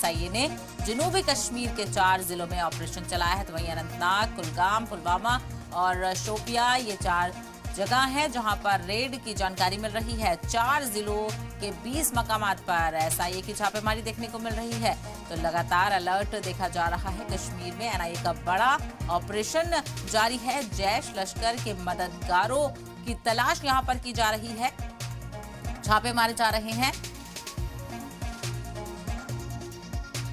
SIA ने जनूबी कश्मीर के 4 जिलों में ऑपरेशन चलाया है। तो वहीं अनंतनाग, कुलगाम, पुलवामा और शोपिया ये 4 जगह है जहां पर रेड की जानकारी मिल रही है। 4 जिलों के 20 मकामात पर एसआईए की छापेमारी देखने को मिल रही है। तो लगातार अलर्ट देखा जा रहा है। कश्मीर में एनआईए का बड़ा ऑपरेशन जारी है। जैश लश्कर के मददगारों की तलाश यहां पर की जा रही है, छापे मारे जा रहे हैं।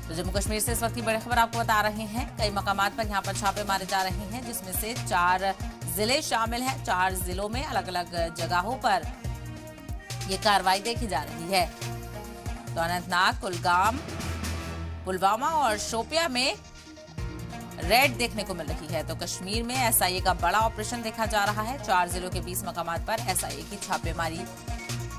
तो जम्मू कश्मीर से इस वक्त की बड़ी खबर आपको बता रहे हैं। कई मकामात पर यहां पर छापे मारे जा रहे हैं, जिसमें से 4 जिले शामिल हैं। 4 जिलों में अलग अलग जगहों पर ये कार्रवाई देखी जा रही है। तो अनंतनाग, कुलगाम, पुलवामा और शोपिया में रेड देखने को मिल रही है। तो कश्मीर में एसआईए का बड़ा ऑपरेशन देखा जा रहा है। 4 जिलों के 20 मकामात पर एसआईए की छापेमारी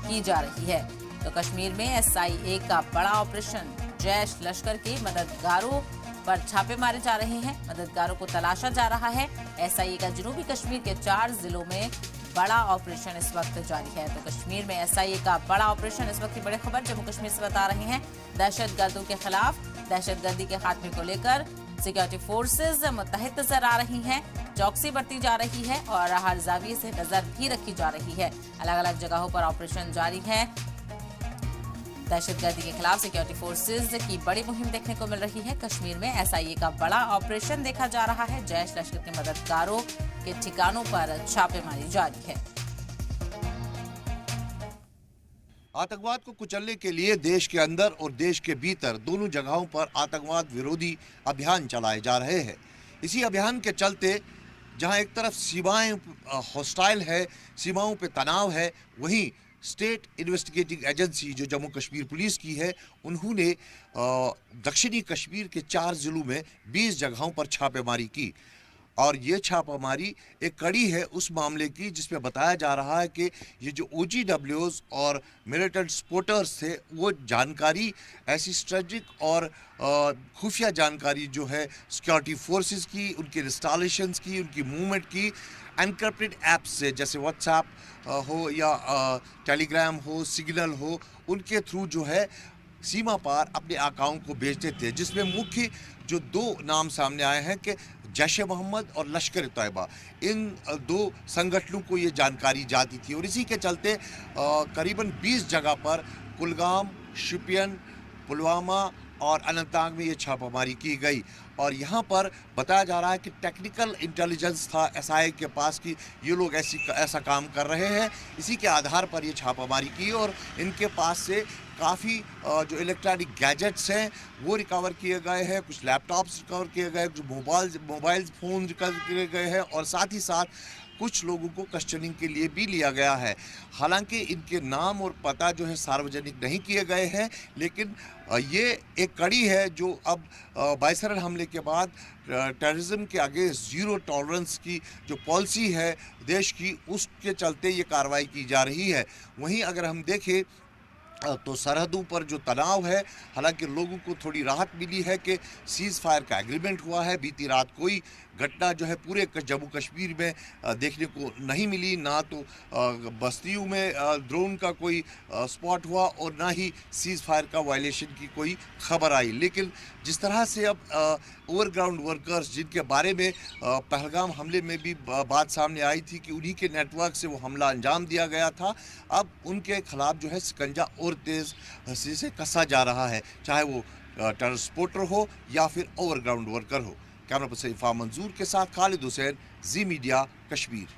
की जा रही है। तो कश्मीर में एसआईए का बड़ा ऑपरेशन, जैश लश्कर के मददगारों पर छापे मारे जा रहे हैं, मददगारों को तलाशा जा रहा है। एसआईए का जनूबी कश्मीर के 4 जिलों में बड़ा ऑपरेशन इस वक्त जारी है। तो कश्मीर में एसआईए का बड़ा ऑपरेशन, इस वक्त की बड़ी खबर जम्मू कश्मीर से बता रहे हैं। दहशतगर्दों के खिलाफ दहशतगर्दी के खात्मे को लेकर सिक्योरिटी फोर्सेज मुत्तहिद नजर आ रही हैं, चौकसी बरती जा रही है और हर जाविये से नजर भी रखी जा रही है। अलग अलग जगहों पर ऑपरेशन जारी है। दहशतगर्दी के खिलाफ सिक्योरिटी फोर्सेज की बड़ी मुहिम देखने को मिल रही है। कश्मीर में एसआईए का बड़ा ऑपरेशन देखा जा रहा है। जैश लश्कर के मददगारों के ठिकानों पर छापेमारी जारी है। आतंकवाद को कुचलने के लिए देश के अंदर और देश के भीतर दोनों जगहों पर आतंकवाद विरोधी अभियान चलाए जा रहे हैं। इसी अभियान के चलते जहां एक तरफ सीमाएं हॉस्टाइल है, सीमाओं पे तनाव है, वहीं स्टेट इन्वेस्टिगेटिंग एजेंसी जो जम्मू कश्मीर पुलिस की है, उन्होंने दक्षिणी कश्मीर के 4 जिलों में 20 जगहों पर छापेमारी की। और ये छापामारी एक कड़ी है उस मामले की जिसमें बताया जा रहा है कि ये जो OGWs और मिलिटेंट स्पोर्टर्स थे, वो जानकारी ऐसी स्ट्रेटेजिक और खुफिया जानकारी जो है सिक्योरिटी फोर्सेस की, उनके इंस्टॉलेशंस की, उनकी मूवमेंट की एनक्रिप्टेड ऐप्स से, जैसे व्हाट्सएप हो या टेलीग्राम हो, सिग्नल हो, उनके थ्रू जो है सीमा पार अपने आकाओं को भेजते थे। जिसमें मुख्य जो 2 नाम सामने आए हैं कि जैश-ए मोहम्मद और लश्कर तैयबा, इन 2 संगठनों को ये जानकारी जाती थी। और इसी के चलते करीबन 20 जगह पर कुलगाम, शोपियान, पुलवामा और अनंतनाग में ये छापामारी की गई। और यहाँ पर बताया जा रहा है कि टेक्निकल इंटेलिजेंस था एसआईए के पास कि ये लोग ऐसा काम कर रहे हैं। इसी के आधार पर ये छापामारी की और इनके पास से काफ़ी जो इलेक्ट्रॉनिक गैजेट्स हैं वो रिकवर किए गए हैं, कुछ लैपटॉप्स रिकवर किए गए, कुछ मोबाइल फ़ोन रिकवर किए गए हैं और साथ ही साथ कुछ लोगों को क्वेश्चनिंग के लिए भी लिया गया है। हालांकि इनके नाम और पता जो है सार्वजनिक नहीं किए गए हैं, लेकिन ये एक कड़ी है जो अब बायसरन हमले के बाद टेररिज्म के अगेंस्ट ज़ीरो टॉलरेंस की जो पॉलिसी है देश की, उसके चलते ये कार्रवाई की जा रही है। वहीं अगर हम देखें तो सरहदों पर जो तनाव है, हालांकि लोगों को थोड़ी राहत मिली है कि सीज़ फायर का एग्रीमेंट हुआ है। बीती रात कोई घटना जो है पूरे जम्मू कश्मीर में देखने को नहीं मिली, ना तो बस्तियों में ड्रोन का कोई स्पॉट हुआ और ना ही सीज़ फायर का वायलेशन की कोई खबर आई। लेकिन जिस तरह से अब ओवरग्राउंड वर्कर्स, जिनके बारे में पहलगाम हमले में भी बात सामने आई थी कि उन्हीं के नेटवर्क से वो हमला अंजाम दिया गया था, अब उनके खिलाफ जो है शिकंजा और तेज़ से कसा जा रहा है, चाहे वो ट्रांसपोर्टर हो या फिर ओवरग्राउंड वर्कर हो। कैमरा पर्सन इरफान मंजूर के साथ खालिद हुसैन, जी मीडिया कश्मीर।